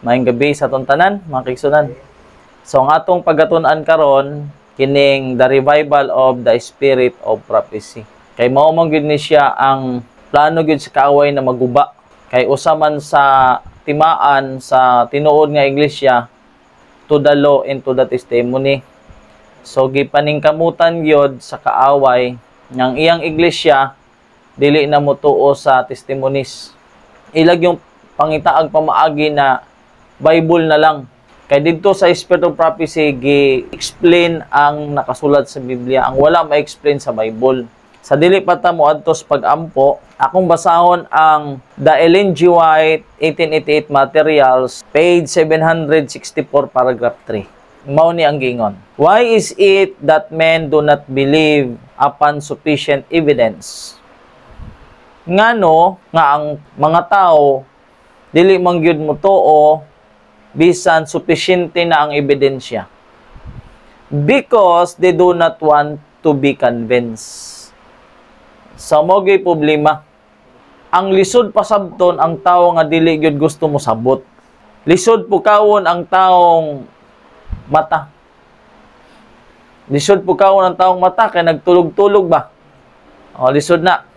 Maayong gabi sa atong tanan, mga kaigsunan. So ang atong pagatunan karon kining the revival of the spirit of prophecy. Kay mao man gyud ni siya ang plano gyud sa kaaway na maguba. Kay usa man sa timaan sa tinuod nga iglesia to the law and to the testimony. So gipaningkamutan gyud sa kaaway ng iyang iglesia dili na motuo sa testimonies. Ilag yung pangitaag pamaagi na Bible na lang. Kay dito sa Spirit of Prophecy, gi-explain ang nakasulat sa Biblia, ang wala ma-explain sa Bible. Sa dili pa ta mo adtos pag-ampo, akong basahon ang The Ellen G. White 1888 Materials, page 764, paragraph 3. Mao ni ang giingon. Why is it that men do not believe upon sufficient evidence? Ngano nga ang mga tao dili man gyud mo tuo bisan supisyente na ang ebidensya? Because they do not want to be convinced. Sa mo gyud problema. Ang lisod pasabton ang tawo nga dili gyud gusto mo sabot. Lisod po kawon ang taong mata. Lisod po kawon ang taong mata kay nagtulog-tulog ba? O lisod na.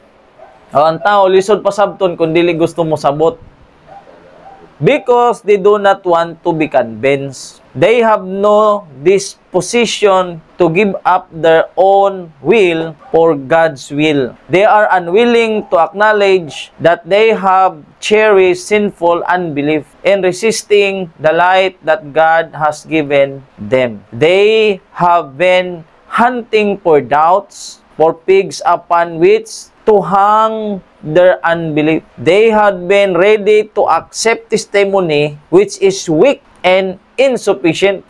O ang tao lisod pasabton kung dili gusto mo sabot. Because they do not want to be convinced. They have no disposition to give up their own will for God's will. They are unwilling to acknowledge that they have cherished sinful unbelief in resisting the light that God has given them. They have been hunting for doubts, for pigs upon which to hang their unbelief. They had been ready to accept testimony which is weak and insufficient.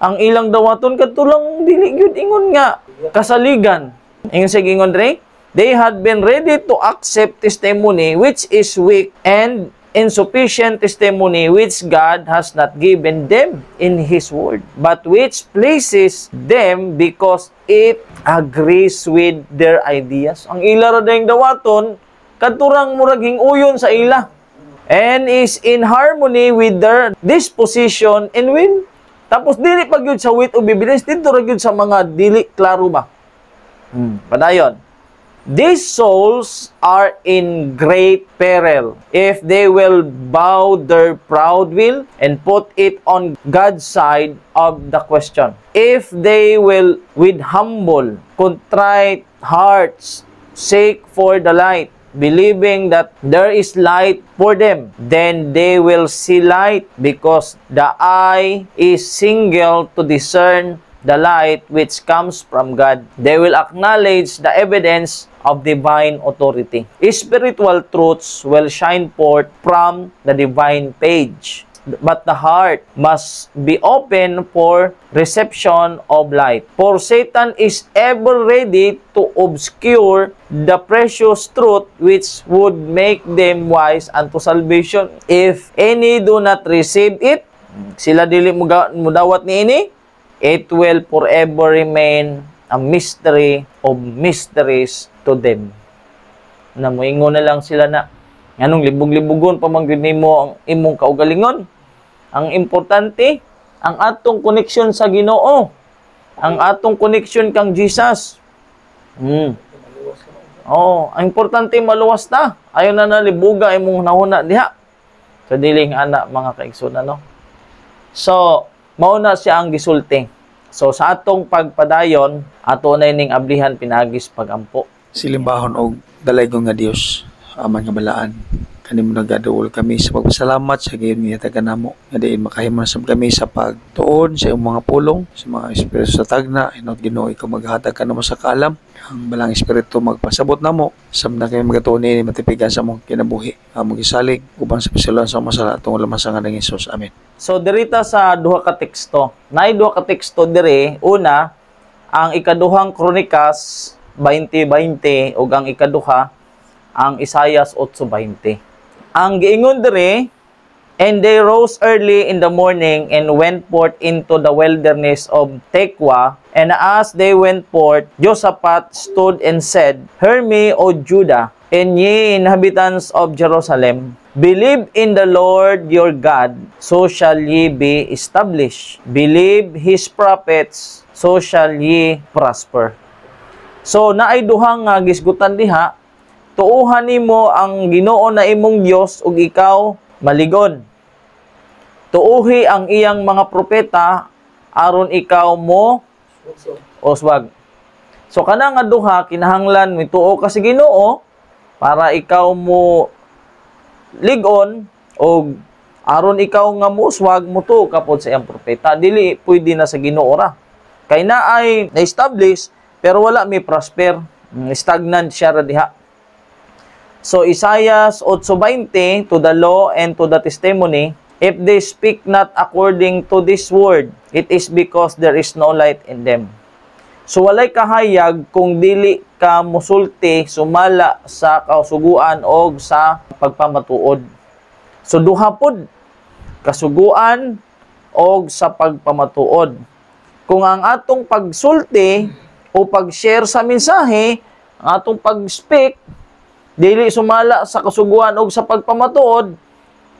Ang ilang dawaton katulang dili gyud ingon nga kasaligan. Ingon sa gingon dre, they had been ready to accept testimony which is weak and insufficient testimony which God has not given them in His Word, but which pleases them because it agrees with their ideas. Ang ila ra dayong dawaton, kadturang murag hinguyon sa ila, and is in harmony with their disposition and will. Tapos dili pa gyud sa wit o evidence, dito ra gyud sa mga dili klaro ba. Padayon. These souls are in great peril if they will bow their proud will and put it on God's side of the question. If they will with humble, contrite hearts seek for the light, believing that there is light for them, then they will see light because the eye is single to discern the light which comes from God. They will acknowledge the evidence of divine authority. Spiritual truths will shine forth from the divine page, but the heart must be open for reception of light. For Satan is ever ready to obscure the precious truth which would make them wise unto salvation. If any do not receive it, sila dili mudawat ni ini, it will forever remain a mystery of mysteries to them. Na moingon na lang sila na nganong libog-libugon pa man gyud nimo ang imong kaugalingon. Ang importante ang atong connection sa Ginoo. Ang atong connection kang Jesus. Ang importante maluwas ta. Ayon na nalibuga imong nahuna diha. Sa diling ana mga kaigsunan no. So mauna siya ang gisulti. So sa atong pagpadayon, ato na ning ablihan pinagis pagampo. Silimbahon og dalaygon nga Dios, aman nga balaan. Kanimo nagaduol kami sa pagpasalamat sa gayon nga taganamo. Nga diin makahimon sab kami sa pagtuon sa imong mga pulong, sa mga espiritu sa tagna, inot Ginoo ikaw maghatag kanamo sa kaalam. Ang balang espiritu magpasabot namo samtang kami magatuon ni matipigan sa among kinabuhi. Among gisalig ubang sa pisulon sa masala tungod lamang sa ngalan ni Hesus. Amen. So dirita sa duha ka teksto. Naay duha ka teksto dire. Una, ang ikaduhang Kronikas 20:20 ug ang ikaduha ang Isaias 8:20. Ang giingon dire, and they rose early in the morning and went forth into the wilderness of Tekoa, and as they went forth, Josaphat stood and said, Hear me, O Judah, and ye inhabitants of Jerusalem. Believe in the Lord your God, so shall ye be established. Believe His prophets, so shall ye prosper. So, naay duhang nga gisgutan diha, tuuhan nimo ang Ginoo na imong Dios ug ikaw maligon. Tuuhi ang iyang mga propeta aron ikaw mo uswag. So kana nga duha kinahanglan mituo ka sa Ginoo para ikaw mo ligon o aron ikaw nga muswag mutuo ka pod sa iyang propeta. Dili pwede na sa Ginoo ra. Kay naay na-establish pero wala may prosper. Stagnant siya ra diha. So Isaiah 8:20, to the law and to the testimony, if they speak not according to this word, it is because there is no light in them. So walay kahayag kung dili ka musulti sumala sa kasuguan o sa pagpamatuod. So duha pod, kasuguan o sa pagpamatuod. Kung ang atong pagsulti o pag-share sa mensahe, ang atong pag-speak, dili sumala sa kasuguan o sa pagpamatuod,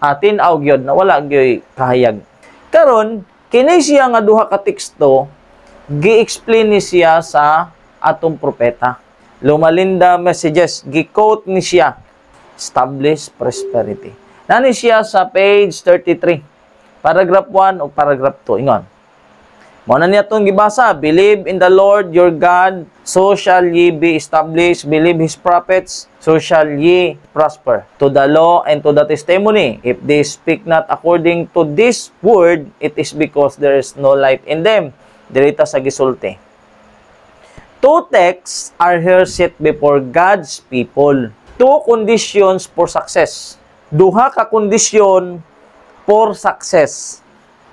atin aw gyud na wala gyud kahayag. Karon kini siya nga duha ka teksto gi-explain ni siya sa atong propeta. Lumalinda messages, gi-quote ni siya, establish prosperity. Nani siya sa page 33, paragraph 1 o paragraph 2. Ingon. Mao na niya itong gibasa, believe in the Lord your God, so shall ye be established. Believe His prophets, so shall ye prosper. To the law and to the testimony, if they speak not according to this word, it is because there is no light in them. Dirita sa gisulti. Two texts are here set before God's people. Two conditions for success. Duha ka kondisyon for success.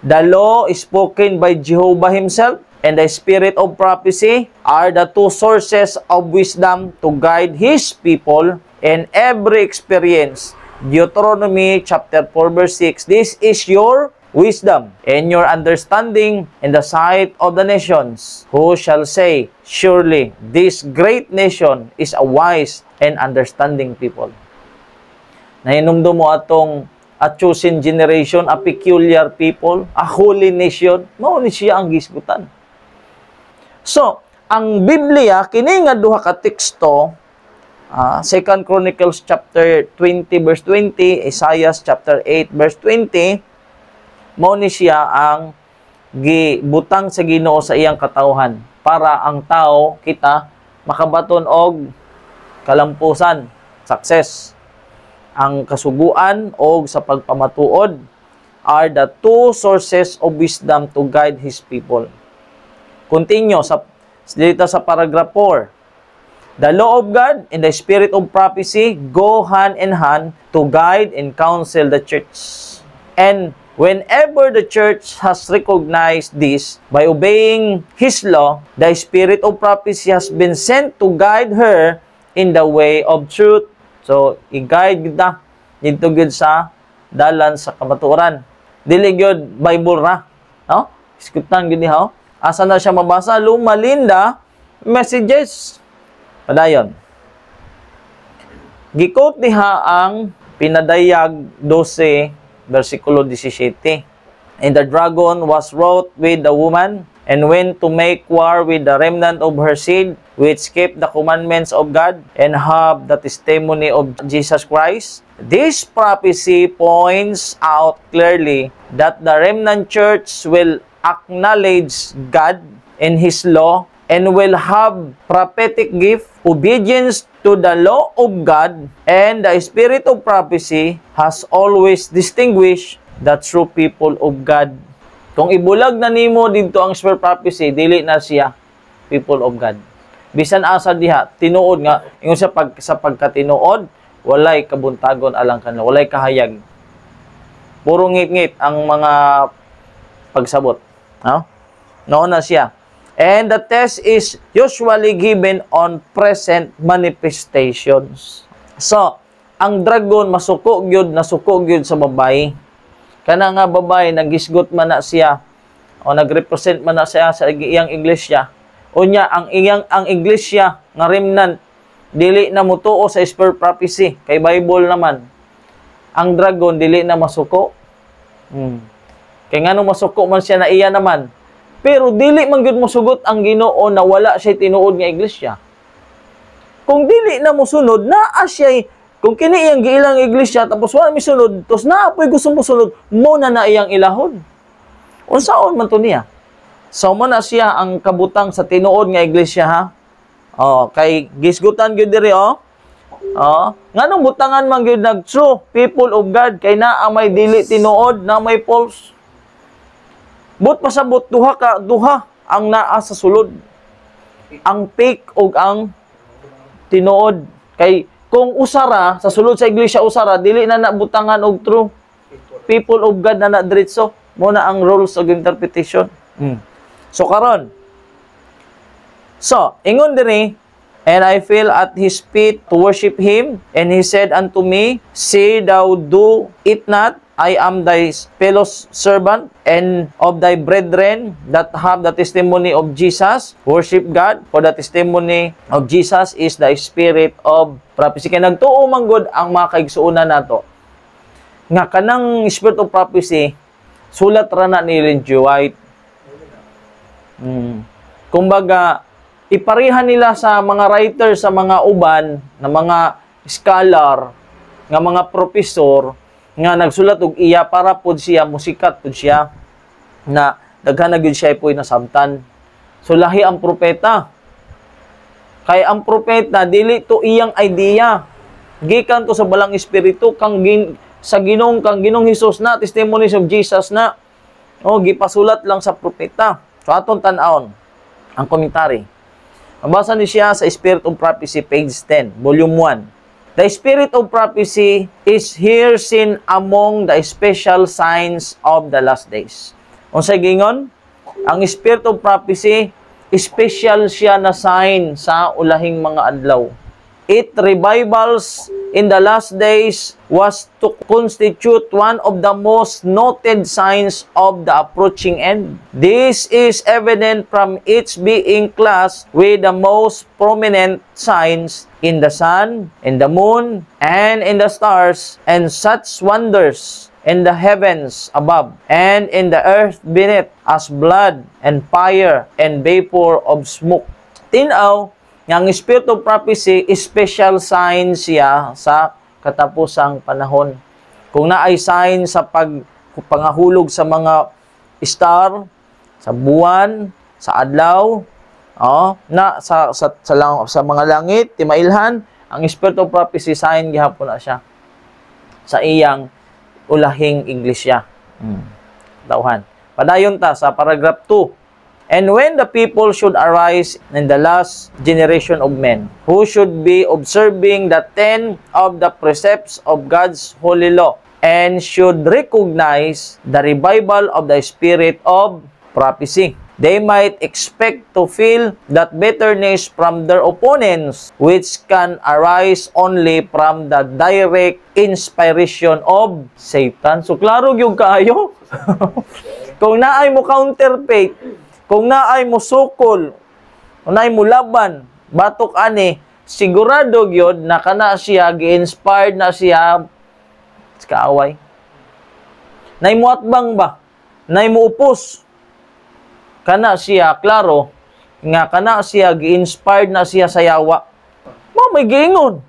The law is spoken by Jehovah Himself, and the spirit of prophecy are the two sources of wisdom to guide His people in every experience. Deuteronomy chapter 4 verse 6, this is your wisdom and your understanding in the sight of the nations, who shall say, surely this great nation is a wise and understanding people. Nahinumdum mo atong a chosen generation, a peculiar people, a holy nation, mao ni siya ang gisgutan. So, ang Biblia, kini nga duha ka teksto, 2 Chronicles chapter 20 verse 20, Isaiah chapter 8 verse 20, mao ni siya ang gibutang sa Ginoo sa iyang katawhan para ang tao kita makabaton og kalampusan, success. Ang kasuguan o sa pagpamatuod are the two sources of wisdom to guide His people. Continue dito sa paragraph 4. The law of God and the spirit of prophecy go hand in hand to guide and counsel the church. And whenever the church has recognized this by obeying His law, the spirit of prophecy has been sent to guide her in the way of truth. So, i-guide kita dito gid sa dalan sa kamatuoran. Dili gyud Bible ra, no? Iskutan gid niya, asa na siya mabasa? Lumalinda messages. Padayon. Gi-quote diha ang pinadayag 12 versikulo 17. And the dragon was wroth with the woman, and went to make war with the remnant of her seed, which kept the commandments of God, and have the testimony of Jesus Christ. This prophecy points out clearly that the remnant church will acknowledge God and His law, and will have prophetic gift, obedience to the law of God, and the spirit of prophecy has always distinguished the true people of God. Kung ibulag na nimo dito ang spirit prophecy, dili na siya people of God. Bisan asa diha, tinuod nga, ingon sa pagkatinuod, walay kabuntagon alang kanila, walay kahayag. Puro ngit-ngit ang mga pagsabot. No? Noon na siya. And the test is usually given on present manifestations. So, ang dragon masuko gyud, nasuko gyud sa babae. Kana nga babae, nagisgot man na siya o nagrepresent man na siya sa iyang iglesia. Unya, ang iglesia nga remnant, dili na mutuo sa spirit prophecy, kay Bible naman. ang dragon dili na masuko. Kaya nga nung masuko man siya na iya naman. Pero dili man gyud mosugot ang Ginoo na wala siya tinuod nga iglesia. Kung dili na mosunod, naa siya, kung kini iyang giilang iglesia, tapos wala misunod, tapos naapoy gusto mosunod, mo na iyang ilahon. Unsaon man to niya? So, mo na siya ang kabutang sa tinuod nga iglesia, ha? Kay gisgutan gyud diri, nganong butangan man gyud nag true people of God, kay naa may dili tinuod, na may false. But pasabot, duha ang naa sa sulod. Ang fake o ang tinuod. Kay kung usara sa sulod sa iglesia usara dili na nabutangan og true people of God na diretso mo na ang rules of interpretation. So karon, ingon diri, and I fell at his feet to worship him, and he said unto me, say thou do it not, I am thy fellow servant and of thy brethren that have the testimony of Jesus. Worship God, for the testimony of Jesus is the spirit of prophecy. Kaya nagtuo man gud ang mga kaigsuonan nato nga kanang spirit of prophecy sulat ra na ni Ellen G. White. Kumbaga, iparihan nila sa mga writer, sa mga uban, na mga scholar, nga mga professor, nga nagsulat og iya para pod siya musikat pod siya na daghan na gyud siya po'y nasabtan. So lahi ang propeta. Kay ang propeta dili to iyang idea. Gikan to sa balang espiritu sa Ginoong Hesus na testimonies of Jesus na gipasulat lang sa propeta. So aton tan-awon ang komentary. Mabasa ni siya sa Spirit of Prophecy page 10, volume 1. The spirit of prophecy is here seen among the special signs of the last days. Unsay gingon? Ang spirit of prophecy, special siya na sign sa ulahing mga adlaw. It revivals in the last days was to constitute one of the most noted signs of the approaching end. This is evident from its being classed with the most prominent signs in the sun, in the moon, and in the stars, and such wonders in the heavens above, and in the earth beneath, as blood, and fire, and vapor of smoke. Tinaw, ang spirit of prophecy, special sign siya sa katapusang panahon. Kung naay sign sa pangahulog sa mga star, sa buwan, sa adlaw, sa mga langit, timailhan, ang spirit of prophecy sign gihapon na siya sa iyang ulahing iglesia. Tauhan. Padayon ta sa paragraph 2. And when the people should arise in the last generation of men, who should be observing the 10 of the precepts of God's holy law, and should recognize the revival of the spirit of prophecy, they might expect to feel that bitterness from their opponents, which can arise only from the direct inspiration of Satan. So, klaro yung kaayo. Kung naay mo counterfeit, kung naay mo sukol, kung naay mo laban, batok ani, sigurado gyud na kana siya, gi-inspired na siya sa kaaway. Nay mo atbang ba? Nay mo upos. Kana siya, klaro, nga kana siya, gi-inspired na siya sa yawa. May giingon.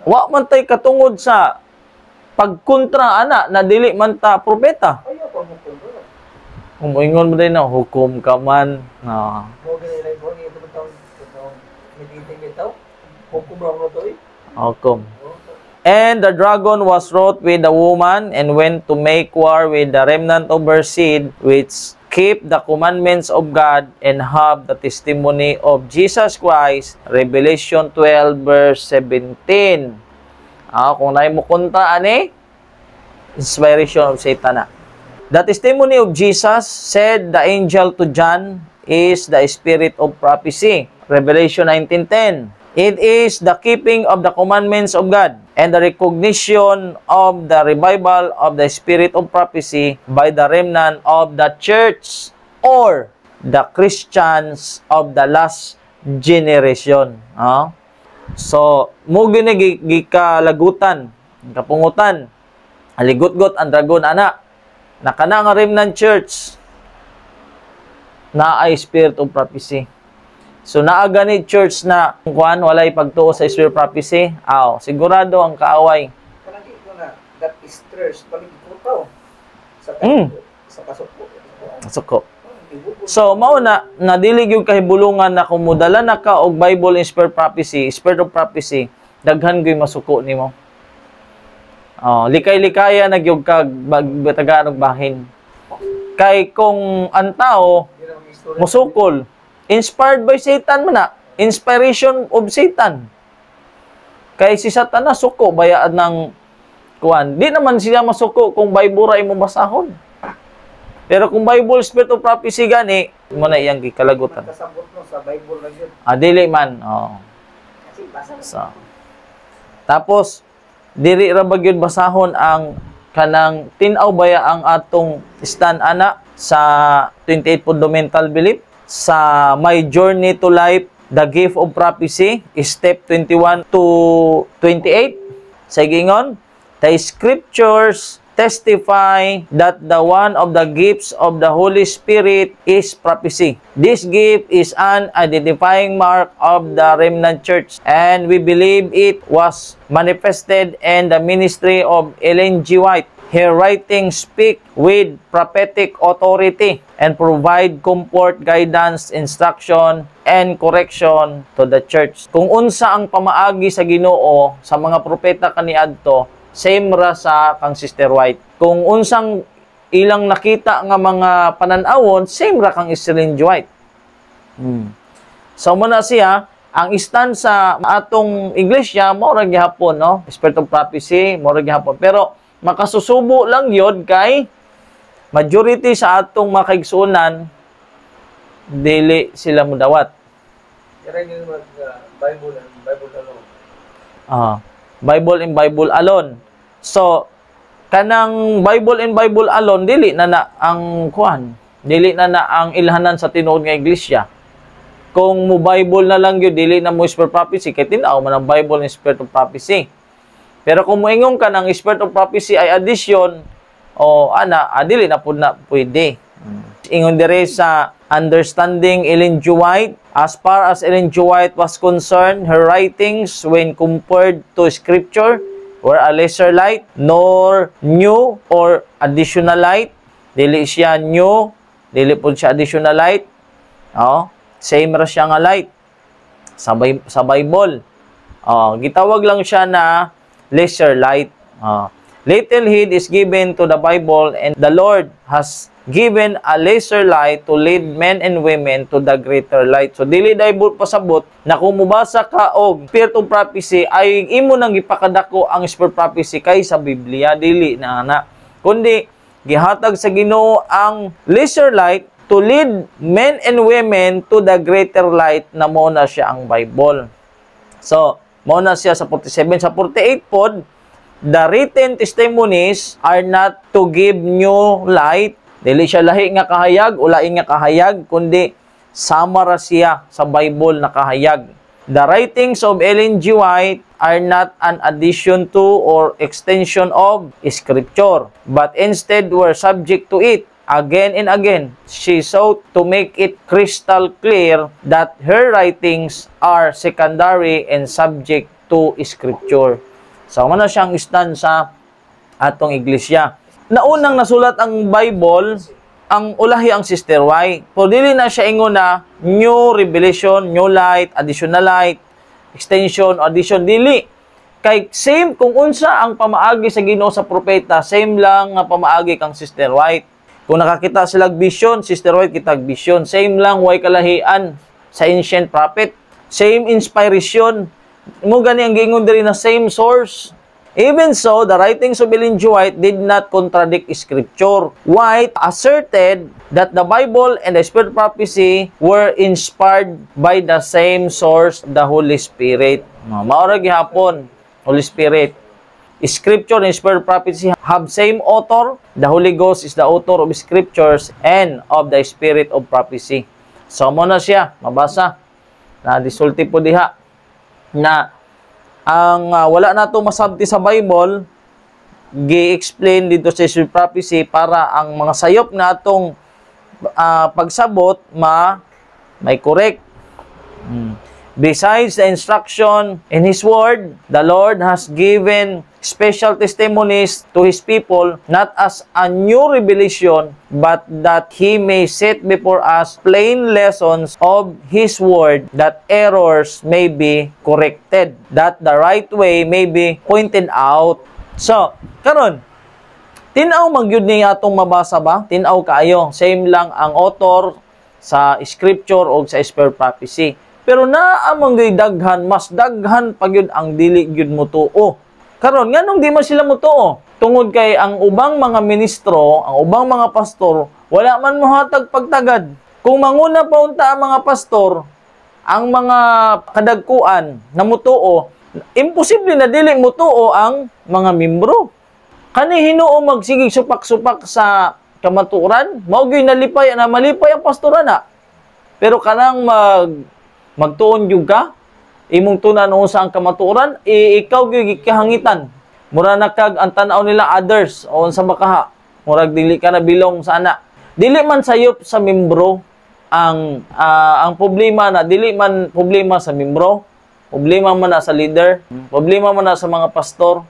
Wa man tay katungod sa pagkontra ana na dili man ta propeta. Umuingon mo din na, hukom ka man. Hukom. And the dragon was wroth with the woman, and went to make war with the remnant of her seed, which keep the commandments of God, and have the testimony of Jesus Christ. Revelation 12 verse 17. Kung naay mo kunta, inspiration of Satan na. The testimony of Jesus, said the angel to John, is the spirit of prophecy. Revelation 19:10. It is the keeping of the commandments of God and the recognition of the revival of the spirit of prophecy by the remnant of the church or the Christians of the last generation. So, mo gini gikalagutan, kapungutan aligot-got ang dragon, ana. Nakana nga remnant church, na ay spirit of prophecy. So, naagani church na kuan walay pagtuo sa spirit of prophecy, sigurado ang kaaway. Kanang ito na, that is thirst, paligkutaw. Sa pasok po. Suko. So, mauna, nadilig yung kahibulungan na kung mudala na ka og Bible in spirit of prophecy, daghan gyud masuko nimo. Likay-likaya nagyog kag tagaan og bahin. Kay kung ang tao musukol, inspired by Satan man na, inspiration of Satan. Kay si Satan na suko bayaan ng kuan. Di naman siya masuko kung Bible ra imo basahon. Pero kung Bible spirit of prophecy gani, mo na iyang gikalagutan. Kasabot no sa Bible ra yun. Dili man. So, tapos diri ra bagyod basahon ang kanang tin-aw baya ang atong stand ana sa 28 fundamental belief sa My Journey to Life, The Gift of Prophecy, step 21 to 28. Sa gingon, the scriptures testify that the one of the gifts of the Holy Spirit is prophecy. This gift is an identifying mark of the remnant church, and we believe it was manifested in the ministry of Ellen G. White. Her writings speak with prophetic authority and provide comfort, guidance, instruction, and correction to the church. Kung unsa ang pamaagi sa Ginoo sa mga propeta kaniadto, same ra sa kang Sister White. Kung unsang ilang nakita nga mga pananawon, same ra kang Ellen G. White. So muna siya, ang stand sa atong iglesia, mo ra gihapon, no? Spirit of prophecy, mo ra gihapon. Pero makasusubo lang yun kay majority sa atong makaigsunan, dili sila mudawat. Kaya yun Bible and Bible alone. Bible and Bible alone. So, kanang Bible and Bible alone, dili na ang kuan. Dili na ang ilhanan sa tinuod nga iglesia. Kung mo Bible na lang yun, dili na mo spirit of prophecy, kaya tinaw man ang Bible and spirit of prophecy. Pero kung moingon ka ng spirit of prophecy ay addition, dili na po na pwede. Ingon dire sa understanding Ellen G. White, as far as Ellen G. White was concerned, her writings when compared to scripture were a lesser light, nor new or additional light. Dili siya new, dili po siya additional light. Same ra siya nga light sa Bible. Gitawag lang siya na lesser light. Little heed is given to the Bible, and the Lord has given a lesser light to lead men and women to the greater light. So, dili daybot pasabot na kung mubasa ka og spirit of prophecy, ay imo nang ipakadako ang spirit of prophecy kay sa Biblia. Dili na. Kundi, gihatag sa Ginoo ang lesser light to lead men and women to the greater light, na mo na siya ang Bible. So, muna siya sa 47. Sa 48 pod, the written testimonies are not to give new light. Dili siya lahi nga kahayag o lain nga kahayag, kundi sama ra siya sa Bible na kahayag. The writings of Ellen G. White are not an addition to or extension of Scripture, but instead were subject to it. Again and again, she sought to make it crystal clear that her writings are secondary and subject to Scripture. So, ano siyang stand sa atong iglesia. Naunang nasulat ang Bible, ang ulahi ang Sister White. So, dili na siya ingon na new revelation, new light, additional light, extension, addition, dili. Kay same kung unsa ang pamaagi sa Ginoo sa propeta, same lang nga pamaagi kang Sister White. Kung nakakita silang vision, Sister White kitag vision. Same lang, way kalahian sa ancient prophet. Same inspiration. Mo gani ang giingon diri na same source. Even so, the writings of Ellen G. White did not contradict Scripture. White asserted that the Bible and the Spirit of prophecy were inspired by the same source, the Holy Spirit. Maura gihapon, Holy Spirit. Scripture and Spirit of prophecy have same author. The Holy Ghost is the author of Scriptures and of the Spirit of prophecy. So, mo na siya, mabasa. Na disulti po diha na ang wala na ito masabti sa Bible, gi-explain dito sa Spirit of Prophecy para ang mga sayop na atong pagsabot may correct. Besides the instruction in His Word, the Lord has given special testimonies to His people, not as a new revelation, but that He may set before us plain lessons of His Word, that errors may be corrected, that the right way may be pointed out. So, karon, tinaw magyud ni atong mabasa ba? Tinaw kaayo. Same lang ang author sa scripture o sa Spirit of Prophecy. Pero naamang daghan, mas daghan pag yun ang dili gyud mo tuo. Karon nganong di man sila mo tuo? Tungod kay ang ubang mga ministro, ang ubang mga pastor, wala man mohatag pagtagad. Kung manguna pa unta ang mga pastor, ang mga kadagkuan na mutuo, imposible na dili mutuo ang mga membro. Kani Hinuo magsigig supak-supak sa kamaturan, mao gyud nalipay na malipay ang pastoran na. Pero kanang magtuon jud ka, imong tunan sa ang kamaturan, ikaw gyud kahangitan. Mura na kag ang tan-aw nila others o sa makaha. Murag dili ka na bilong sa ana. Dili man sayop sa membro ang problema na dili man problema sa membro, problema man na sa leader, problema man na sa mga pastor.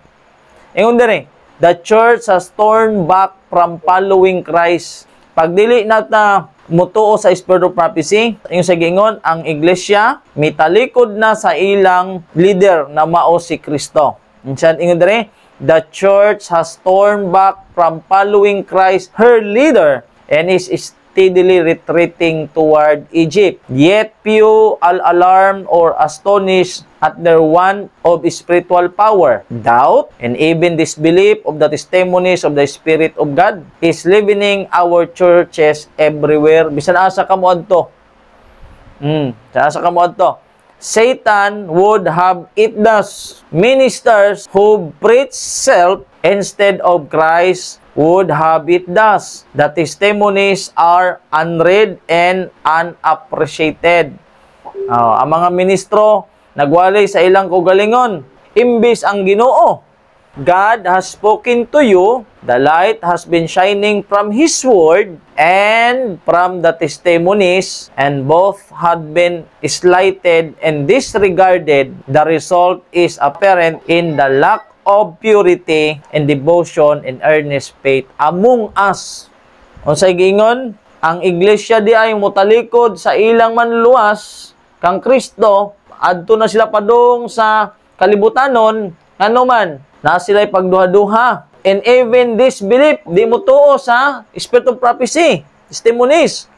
Ingon dire, the church has turned back from following Christ. Pag dili nata mutuo sa Spirit of Prophecy, yung sa gingon, ang iglesia mitalikod na sa ilang leader na mao si Kristo. Ingon dire, the church has turned back from following Christ, her leader, and is steadily retreating toward Egypt. Yet few are alarmed or astonished at their want of spiritual power. Doubt and even disbelief of the testimonies of the Spirit of God is leavening our churches everywhere. Bisan asa ka mo adto. Asa ka mo adto. Satan would have it thus. Ministers who preach self instead of Christ would have it thus. The testimonies are unread and unappreciated. Ang mga ministro nagwalay sa ilang kaugalingon. Imbis ang Ginoo, God has spoken to you, the light has been shining from His Word and from the testimonies, and both had been slighted and disregarded. The result is apparent in the lack of purity and devotion and earnest faith among us. Unsay giingon, ang iglesia di ay mutalikod sa ilang manluwas kang Kristo, adto na sila padung sa kalibutanon, ano man, na sila'y pagduha-duha. And even this belief, di mo tuo sa Spirit of Prophecy, testimonies,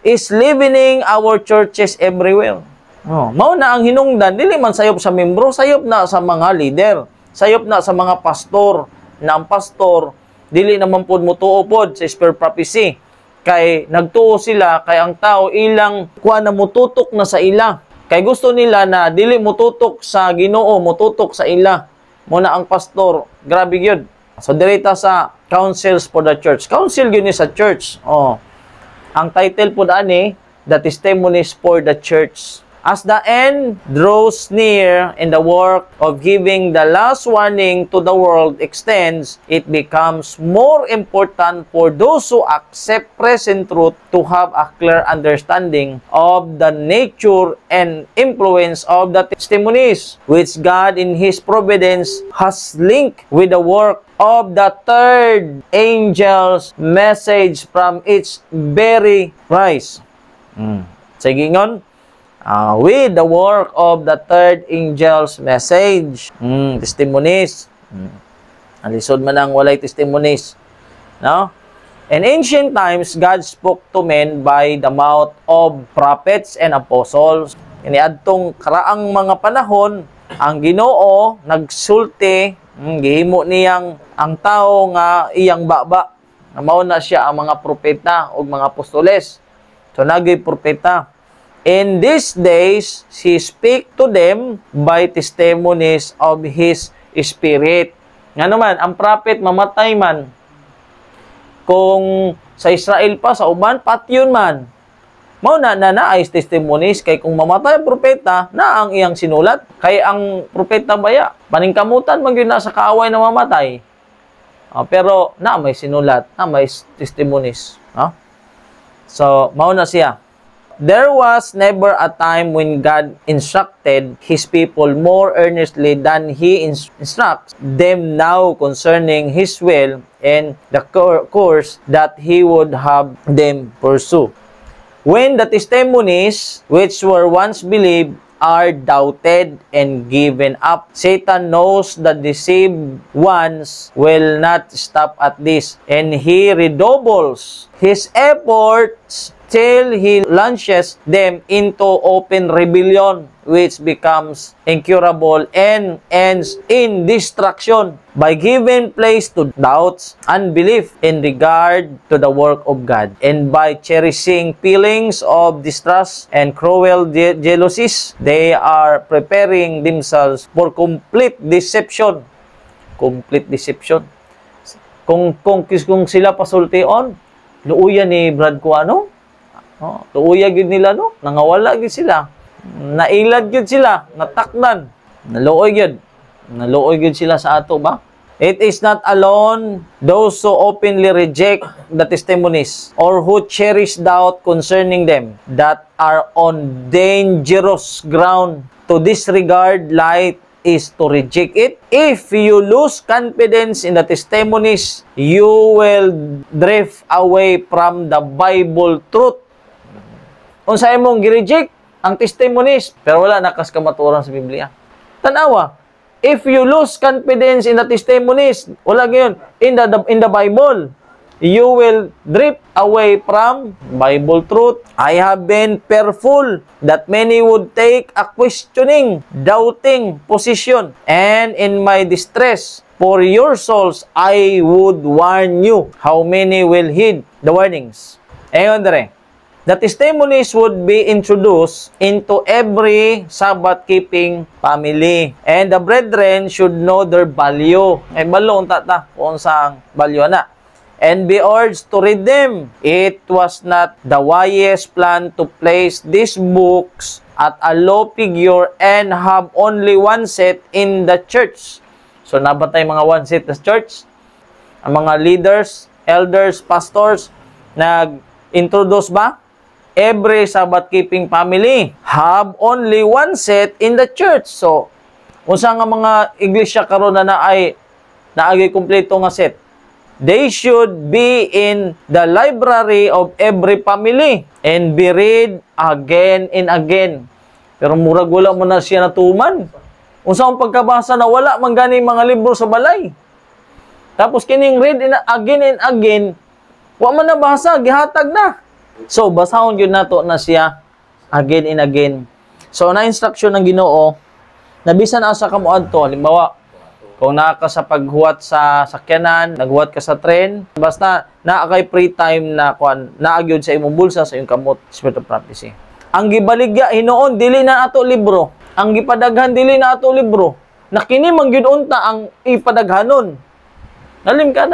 is leavening our churches everywhere. Mao na ang hinungdan, dili man sayop sa membro, sayop na sa mga leader, sayop na sa mga pastor, na ang pastor, dili naman po mutuo pod sa Spirit of Prophecy. Kay nagtuo sila, kay ang tao ilang kuha na mututok na sa ila. Kay gusto nila na dili mututok sa Ginoo, mututok sa ila. Muna ang pastor, grabe yun. So, direta sa councils for the church. Council yun sa church. Ang title po daan The Testimonies for the Church. As the end draws near and the work of giving the last warning to the world extends, it becomes more important for those who accept present truth to have a clear understanding of the nature and influence of the testimonies, which God in His providence has linked with the work of the third angel's message from its very rise. Sige ngon, with the work of the third angel's message. Testimonies. Alisod man ang walay testimonies. No? In ancient times, God spoke to men by the mouth of prophets and apostles. Iniadtong karaang mga panahon, ang Ginoo nagsulti, gihimo niyang ang tao nga iyang baba. Mao na siya ang mga propeta o mga apostoles. So nagay propeta. In these days, He speak to them by testimonies of His Spirit. Nga naman, ang prophet mamatay man. Kung sa Israel pa, sa uban, patyon man. Mao na naay testimonies kay kung mamatay ang propeta na ang iyang sinulat. Kay ang propeta baya paningkamutan man gyud na sa kaaway na mamatay. Pero na may sinulat, na may testimonies. So mao na siya. There was never a time when God instructed His people more earnestly than He instructs them now concerning His will and the course that He would have them pursue. When the testimonies which were once believed are doubted and given up, Satan knows the deceived ones will not stop at this, and he redoubles his efforts till he launches them into open rebellion, which becomes incurable and ends in destruction by giving place to doubts, unbelief in regard to the work of God, and by cherishing feelings of distrust and cruel jealousies, they are preparing themselves for complete deception. Complete deception. Kung sila pasultion, luuyan ni Brad Kuano, luuya gid nila no, nangawala gid sila, nailad gid sila, natakdan, naluoy gid sila sa ato ba? It is not alone those who openly reject the testimonies or who cherish doubt concerning them that are on dangerous ground. To disregard light is to reject it. If you lose confidence in the testimonies, you will drift away from the Bible truth. Kung sa imong gi-reject ang testimonies, pero wala nakas kamatuoran sa Biblia. Tanawa, if you lose confidence in the testimonies, wala gayon, in the Bible, you will drift away from Bible truth. I have been fearful that many would take a questioning, doubting position, and in my distress for your souls, I would warn you. How many will heed the warnings? Ayon dere. The testimonies would be introduced into every Sabbath-keeping family. And the brethren should know their value. Ay balo unta ta kung saang value na. And be urged to read them. It was not the wisest plan to place these books at a low figure and have only one set in the church. So nabatay mga one set sa church. Ang mga leaders, elders, pastors, nag-introduce ba? Every Sabbath-keeping family have only one set in the church. So, unsa nga mga iglesia karon na naagay kompleto nga set? They should be in the library of every family and be read again and again. Pero murag wala mo na siya natuman. Unsa ang pagkabasa na wala man gani mga libro sa balay. Tapos kining read again and again, wa man nabasa, gihatag na. So, basahon yun nato na siya again and again. So, na-instruction ng Ginoo, nabisan asa ka mo adto, halimbawa, kung naa ka sa paghuwat sa sakyanan, naghuwat ka sa tren, basta naa kay free time na naagyod sa imong bulsa sa imong kamot, spirit of prophecy. Ang gibaligya hinuon dili na ato libro. Ang gipadaghan dili na ato libro. Nakini man gyud unta ang ipadaghanon. Nalim ka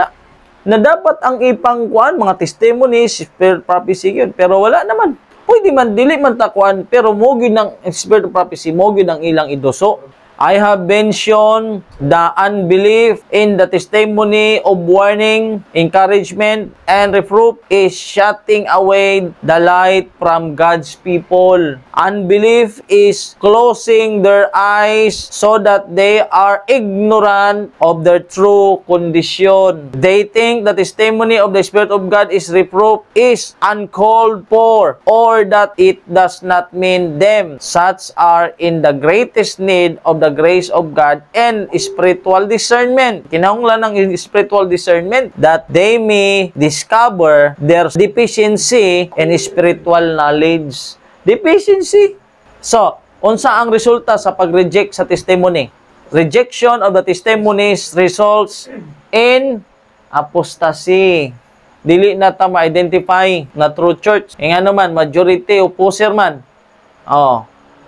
na dapat ang ipangkuan mga testimonies, spirit prophecy yun. Pero wala naman. Pwede man, dili man takuan, pero mo gyud ng spirit prophecy, mo gyud ang ilang idoso. I have mentioned the unbelief in the testimony of warning, encouragement, and reproof is shutting away the light from God's people. Unbelief is closing their eyes so that they are ignorant of their true condition. They think the testimony of the Spirit of God is reproof is uncalled for, or that it does not mean them. Such are in the greatest need of the grace of God and spiritual discernment. Kinahanglan ng spiritual discernment that they may discover their deficiency in spiritual knowledge. Deficiency. So, unsa ang resulta sa pag-reject sa testimony? Rejection of the testimonies results in apostasy. Dili na ta ma-identify na true church. Nga naman, majority opposer man.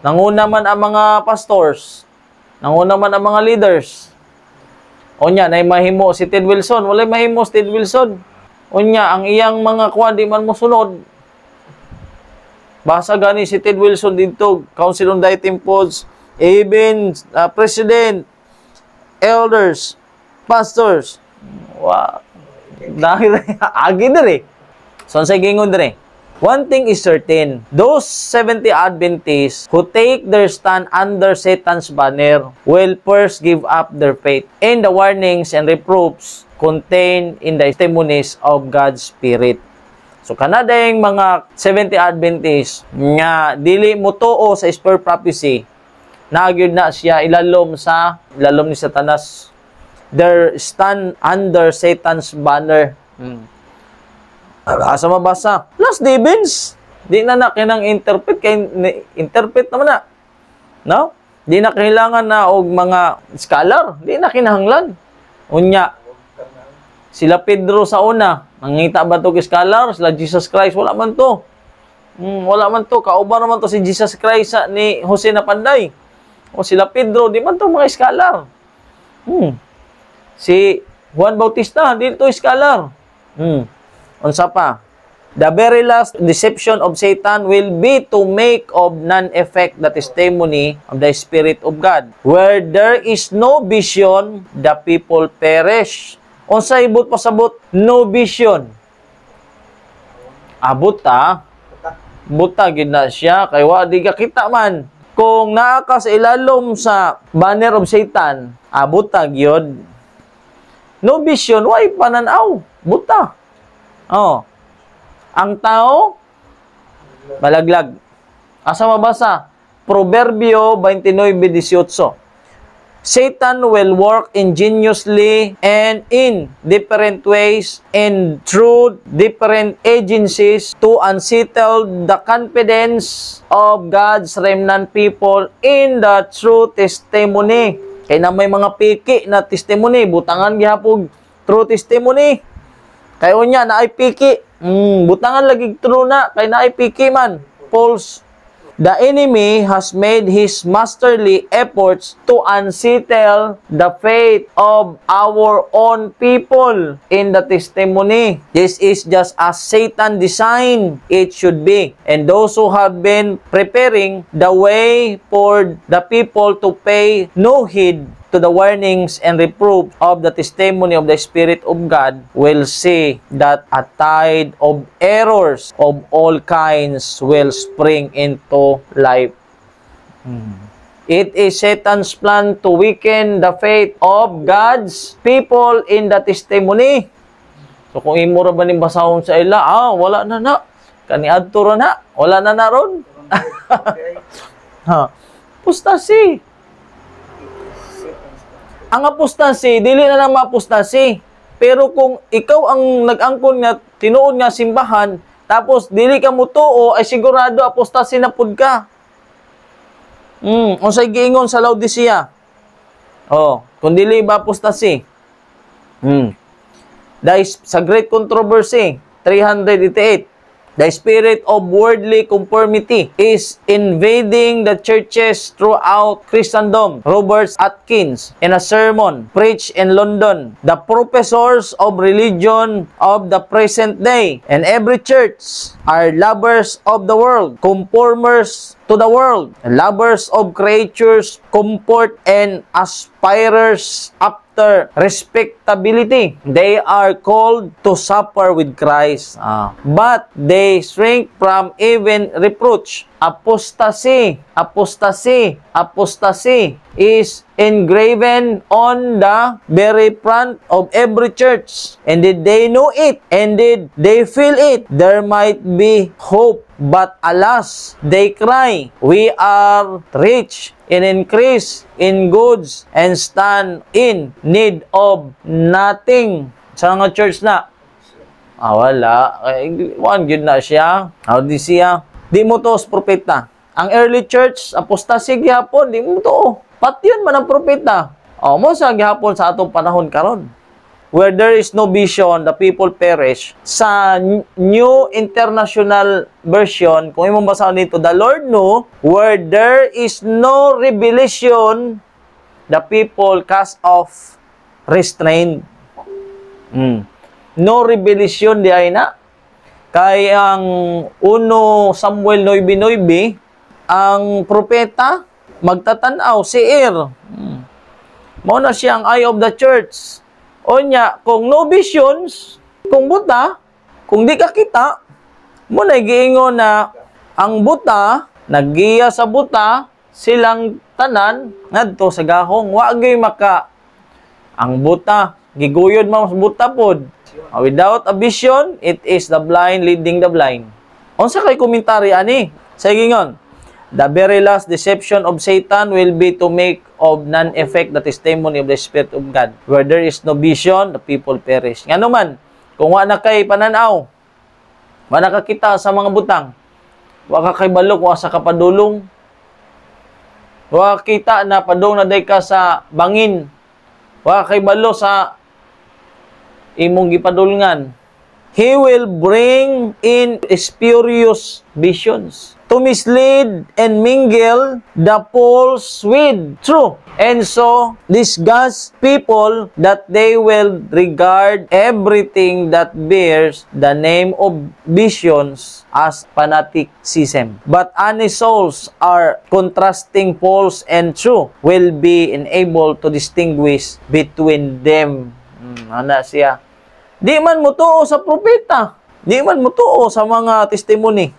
Nanguna man ang mga pastors. Nanguna man ang mga leaders. Unya, na mahimo si Ted Wilson. Walay mahimo si Ted Wilson. Unya, ang iyang mga kuwan, di man mo sunod. Basa gani si Ted Wilson dito, Council on Dieting Foods, even president, elders, pastors. Wow. Dahil agi diri. So sa gingon diri. One thing is certain, those 70 Adventists who take their stand under Satan's banner will first give up their faith in the warnings and reproofs contained in the testimonies of God's Spirit. So kanadayang mga 70 Adventists nga dili mo tuo sa spirit prophecy, nagyud na siya ilalom ni Satanas. Their stand under Satan's banner. Asa mabasa? Last Devins. Di na kinang interpret. Kay interpret naman na. No? Di na kailangan na og mga scholar. Di na kinahanglan. Unya, sila Pedro sa una. Nangita ba ito kay scholar? Sila Jesus Christ? Wala man to. Wala man to. Kauban naman to si Jesus Christ ni Jose na Panday. O sila Pedro. Di man to mga scholar. Si Juan Bautista. Di to scholar. Unsa pa? The very last deception of Satan will be to make of none effect the testimony of the Spirit of God. Where there is no vision, the people perish. Unsa ibot pasabot? No vision. Abot ta. Buta gid na siya kay wa di ka kita man. Kung naa ka sa ilalom sa banner of Satan, abot ta gyud. No vision, why pananaw? Buta. Oh. Ang tao malaglag. Asa mabasa? Proverbio 29:18. Satan will work ingeniously and in different ways and through different agencies to unsettle the confidence of God's remnant people in the true testimony. Kaya na may mga piki na testimony, butangan gihapon true testimony. Kaya unya na ay piki. Butangan lagi true na. Kaya na ay piki man. False. The enemy has made his masterly efforts to unsettle the faith of our own people in the testimony. This is just as Satan designed it should be. And those who have been preparing the way for the people to pay no heed to the warnings and reproof of the testimony of the Spirit of God will see that a tide of errors of all kinds will spring into life. It is Satan's plan to weaken the faith of God's people in the testimony. So kung imo ra ba ning basahon sa ila, wala na na. Kaniadto ra na, wala na na ron. Apostasy. Ang apostasy, dili na lang ma-apostasy. Pero kung ikaw ang nag-angkon nga, tinuod nga simbahan, tapos dili ka mutuo, ay sigurado apostasy na pud ka. Unsay giingon sa Laodicea? Kung dili ba apostasy? Dahil sa Great Controversy, 388, the spirit of worldly conformity is invading the churches throughout Christendom. Robert Atkins, in a sermon preached in London, the professors of religion of the present day and every church are lovers of the world, conformers to the world, lovers of creatures, comfort, and aspirers after respectability. They are called to suffer with Christ, but they shrink from even reproach. Apostasy, apostasy, apostasy is engraven on the very front of every church. And did they know it? And did they feel it? There might be hope. But alas, they cry, we are rich and increase in goods and stand in need of nothing. Sa mga church na, wala. One good na siya. Laodicea. Di mo to propeta. Ang early church, apostasy gihapon, di mo to. Patyon man ang propeta. Mo sa gihapon sa atong panahon karon. Where there is no vision, the people perish. Sa New International Version, kung imong basahin dito, the Lord knew, where there is no revelation, the people cast off restraint. No revelation di ay na. Kay ang 1 Samuel 9:9, ang propeta magtatanaw si Mao na siya ang eye of the church. O nya, kung no visions, kung buta, kung di ka kita, mo na giingon na ang buta, naggiya sa buta, silang tanan, ngadto sa gahong, wa gyud maka ang buta, giguyod mo sa buta pod. Without a vision, it is the blind leading the blind. Unsa kay komentary ani? Sa gingon, the very last deception of Satan will be to make of none effect the testimony of the Spirit of God. Where there is no vision, the people perish. Ngano man, kung wa na kay pananaw, wa na kakita sa mga butang, wa ka kay balok, wa sa kapadulong, wa kita na padung na day ka sa bangin, wa kay balo sa imong gipadulngan, he will bring in spurious visions to mislead and mingle the false with true. And so, disgust people that they will regard everything that bears the name of visions as fanaticism. But honest souls are contrasting false and true will be enabled to distinguish between them. Ana siya. Di man mutuo sa propeta. Di man mutuo sa mga testimony.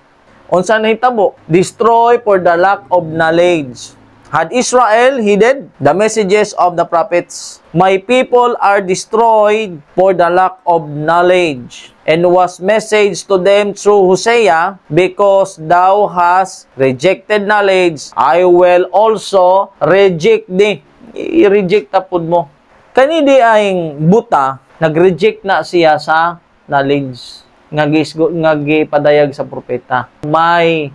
Unsa nahitabo? Destroy for the lack of knowledge. Had Israel heeded the messages of the prophets, my people are destroyed for the lack of knowledge. And was message to them through Hosea, because thou hast rejected knowledge, I will also reject thee. I-reject tapod mo. Kani di ay buta, nag-reject na siya sa knowledge. Ngagi padayag sa propeta. My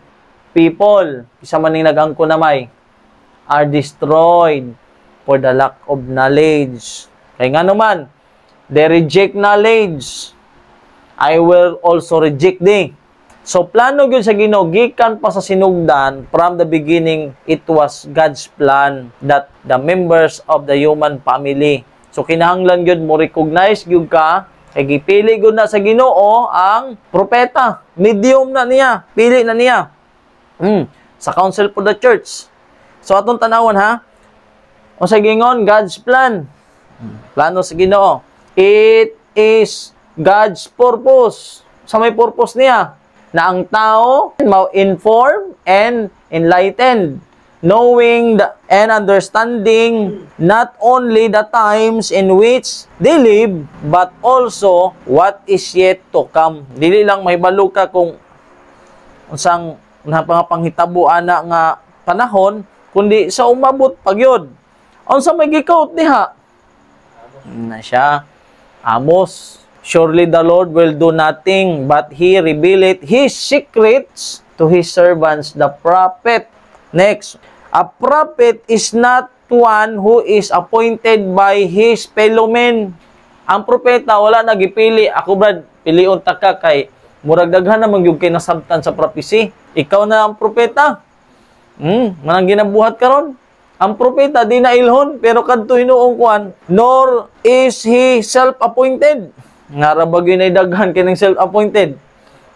people, isa man ning nagangko na may, are destroyed for the lack of knowledge. Kaya nga naman, they reject knowledge, I will also reject thee. So plano gyud sa Ginoo, gikan pa sa sinugdan, from the beginning, it was God's plan that the members of the human family. So kinahanglan gyud mo recognize gyud ka, kay gipili gyud na sa Ginoo ang propeta, medium na niya, pili na niya. Sa council for the church. So atong tanawon ha. O sa gingon, God's plan. Plano sa Ginoo. It is God's purpose. Sa may purpose niya na ang tao ma-inform and enlightened, knowing and understanding not only the times in which they live, but also what is yet to come. Dili lang mahibalo ka kung unsang panghitabo ana nga panahon, kundi sa umabot pagyod. Unsa may gikaut diha? Na siya, Amos, surely the Lord will do nothing, but He revealeth His secrets to His servants, the prophet. Next, a prophet is not one who is appointed by his fellow men. Ang propeta, wala nagipili. Ako brad, pilion ta ka kay murag daghan naman yung kinasabtan sa prophecy. Ikaw na ang propeta. Manang ginabuhat karon. Ang propeta di na ilhon, pero kadto hinuong kuan, nor is he self-appointed. Nga ra bagyo na daghan kining self-appointed.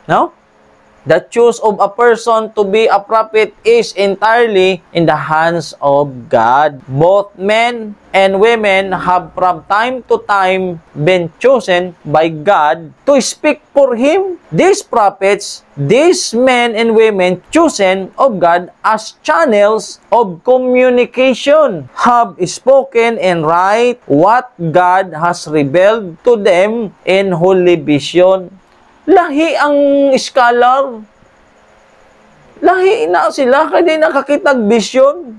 No? The choice of a person to be a prophet is entirely in the hands of God. Both men and women have from time to time been chosen by God to speak for Him. These prophets, these men and women chosen of God as channels of communication, have spoken and write what God has revealed to them in holy vision. Lahi ang scholar. Lahi na sila kaya di nakakitag vision.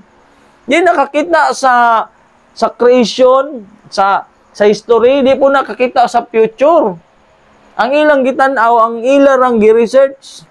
Di nakakita sa creation, sa history, di po nakakita sa future. Ang ilang gitanaw, ang ilang gi-research.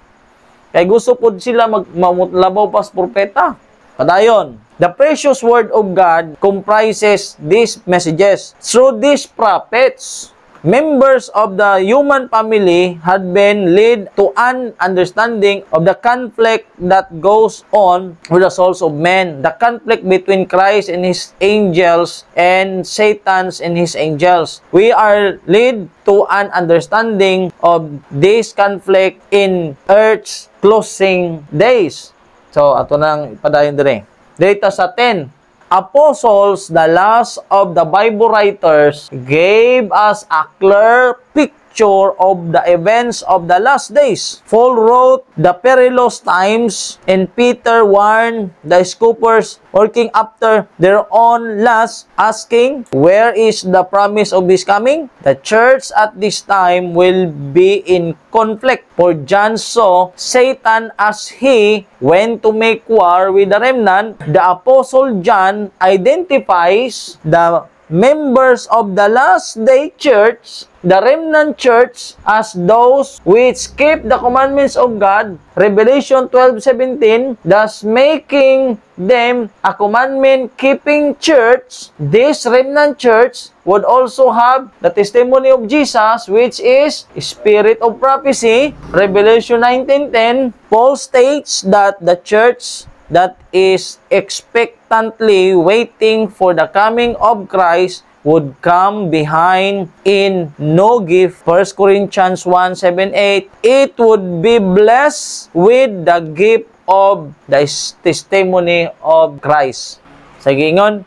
Kaya gusto po sila mamutlabaw pas propeta. Padayon, the precious word of God comprises these messages. Through these prophets, members of the human family had been led to an understanding of the conflict that goes on with the souls of men, the conflict between Christ and his angels and Satan's and his angels. We are led to an understanding of this conflict in earth's closing days. So, ato nang ipadayon dire. Dito sa 10, apostles, the last of the Bible writers, gave us a clear picture of the events of the last days. Paul wrote the perilous times, and Peter warned the scoffers working after their own lust, asking, where is the promise of his coming? The church at this time will be in conflict. For John saw Satan as he went to make war with the remnant. The Apostle John identifies the members of the last day church, the remnant church, as those which keep the commandments of God, Revelation 12:17, thus making them a commandment-keeping church. This remnant church would also have the testimony of Jesus, which is spirit of prophecy, Revelation 19:10. Paul states that the church that is expectantly waiting for the coming of Christ would come behind in no gift. 1 Corinthians 1:7-8. It would be blessed with the gift of the testimony of Christ. Sa giingon,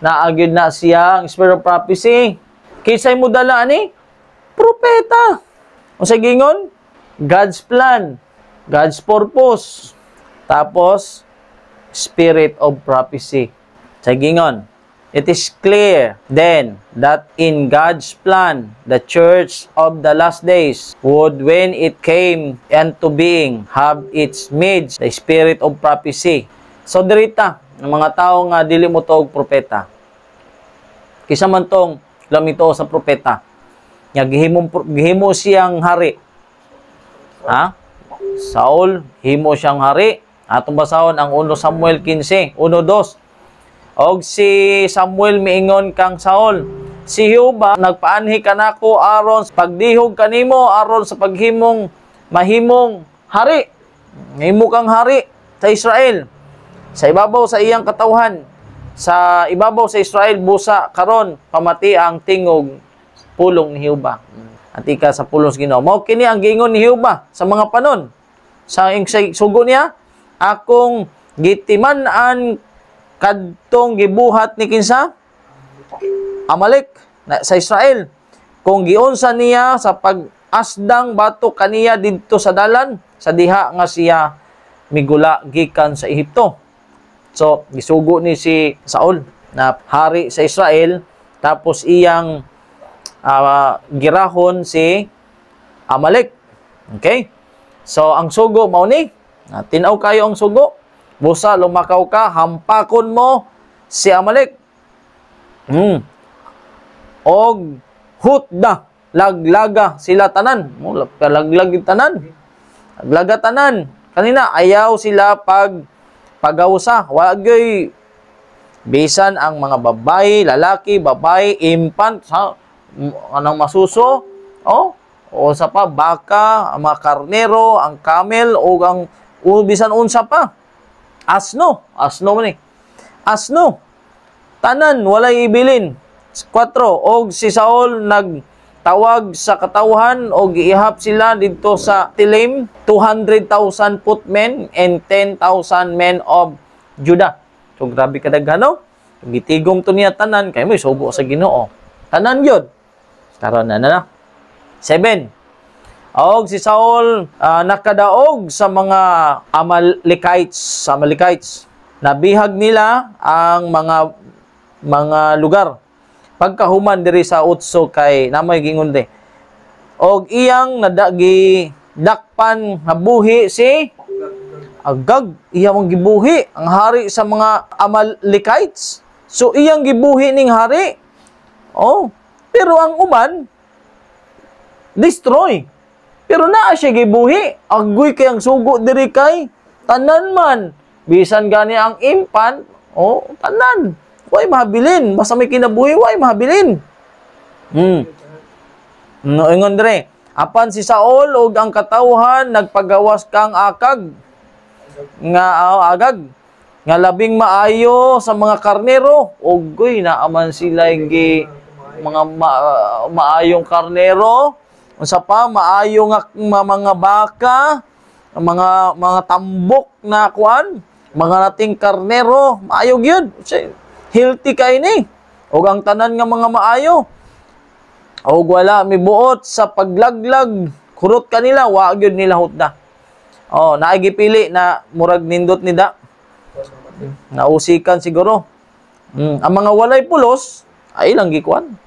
naagid na siya ang spirit of prophecy. Kisay mo dala ni propeta. O sa giingon, God's plan, God's purpose. Tapos, spirit of prophecy. Sa gingon, it is clear then that in God's plan, the church of the last days would, when it came into being, have its midst the spirit of prophecy. So, dirita, ng mga tao nga dili mo to og propeta. Kisa man tong lamito sa propeta. Nga gihimo siyang hari. Ha? Saul, himo siyang hari. Atong basahon ang 1 Samuel 15, 1-2. Og si Samuel miingon kang Saul, si Jehova nagpaanhi kanako aron sa pagdihog kanimo aron sa paghimong mahimong hari. Himo kang hari sa Israel. Sa ibabaw sa iyang katawhan, sa ibabaw sa Israel busa karon pamati ang tingog pulong ni Jehova. Atika sa pulong sa Ginoo. Mao kini ang giingon ni Jehova sa mga panon. Sa sugo niya, akong gitiman-an kadtong gibuhat ni kinsa? Amalek sa Israel. Kung giunsa niya sa pag-asdang batok kaniya didto sa dalan, sa diha nga siya migula gikan sa Ehipto. So, gisugo ni si Saul na hari sa Israel, tapos iyang girahon si Amalek. Okay? So, ang sugo mao ni, tinaw kayo ang sugo, busa lumakaw ka, hampakon mo si Amalek. Og hutda, laglaga sila tanan. Laglag tanan. Laglaga tanan. Kanina, ayaw sila pagawsa. Wagay bisan ang mga babae, lalaki, babae, infant, anong masuso, o sa pa, baka, ang mga karnero, ang camel, o ang bisan unsa pa. Asno man asno. Tanan, walay ibilin. 4, og si Saul nagtawag sa katawhan, og giihap sila dito sa Tilim, 200,000 footmen and 10,000 men of Judah. So, grabe kadaghano. Gitigom to niya tanan, kay mo subo sa Ginoo. Tanan yun. Karon na. 7. Og si Saul nakadaog sa mga Amalekites. Nabihag nila ang mga lugar. Pagkahuman diri sa Utso kay namoy gingon de. Og iyang nadagi dakpan habuhi si Agag. Iyang gibuhi ang hari sa mga Amalekites. So iyang gibuhi ning hari. Pero ang uban destroy. Pero naa siya gibuhi. Agoy kayang sugo diri kay tanan man. Bisan gani ang infant, tanan. Way mahabilin. Basta may kinabuhi, way mahabilin. Ingon dire, apan si Saul ug ang katawhan nagpagawas kang akag nga agag nga labing maayo sa mga karnero. Ugoy naaman sila gi mga maayong karnero. Unsa pa maayo nga mga baka, mga tambok na kuan, mga nating karnero, maayo gyud. Healthy kay ni. Ug ang tanan nga mga maayo. O wala mibuot sa paglaglag, kurot kanila, wa gyud nila hutda. Oh, naagipili na murag nindot ni da. Nausikan siguro. Ang mga walay pulos ay lang gikuan.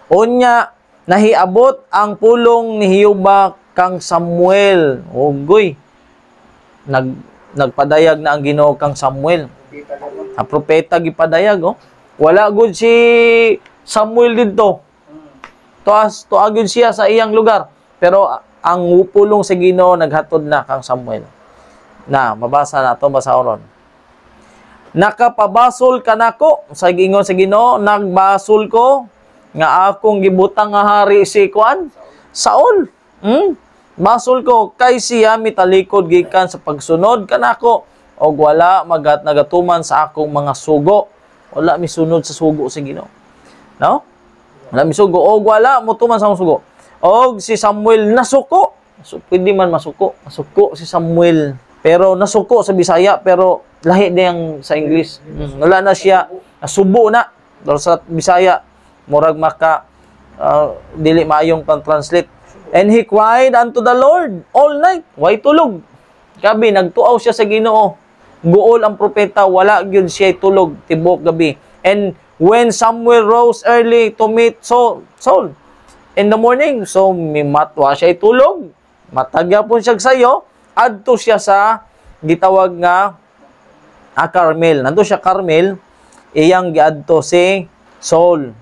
Unya nahiabot ang pulong ni Hiuba kang Samuel. Ugoy. Nagpadayag na ang Ginoo kang Samuel. Ang propeta gipadayag, oh. Wala gud si Samuel didto. Tuagod siya sa iyang lugar. Pero ang pulong sa Ginoo naghatod na kang Samuel. Na, mabasa na ito, basahon. Nakapabasol ka nako, sa gingon sa Ginoo, nagbasol ko, nga akong gibutang nga hari si Kuan, Saul. Basol ko, kay siya mitalikod gikan sa pagsunod kanako, o wala nagatuman sa akong mga sugo. Wala misunod sa sugo sa Ginoo. No? Wala misugo. O wala mutuman sa akong sugo. O si Samuel nasuko. So, pwede man masuko. Masuko si Samuel. Pero nasuko sa Bisaya, pero lahi diyang sa English. Wala na siya. Nasubo na. Pero sa Bisaya, murag maka dili maayong pang-translate. And he cried unto the Lord all night. Way tulog. Gabi, nagtuaw siya sa Ginoo. Guol ang propeta, wala gyud siya tulog tibok gabi. And when Samuel rose early to meet Saul in the morning, so mimatwa siya tulog. Matagya po siya sayo, adto siya sa gitawag nga Carmel. Nando siya Carmel, iyang giadto si Saul.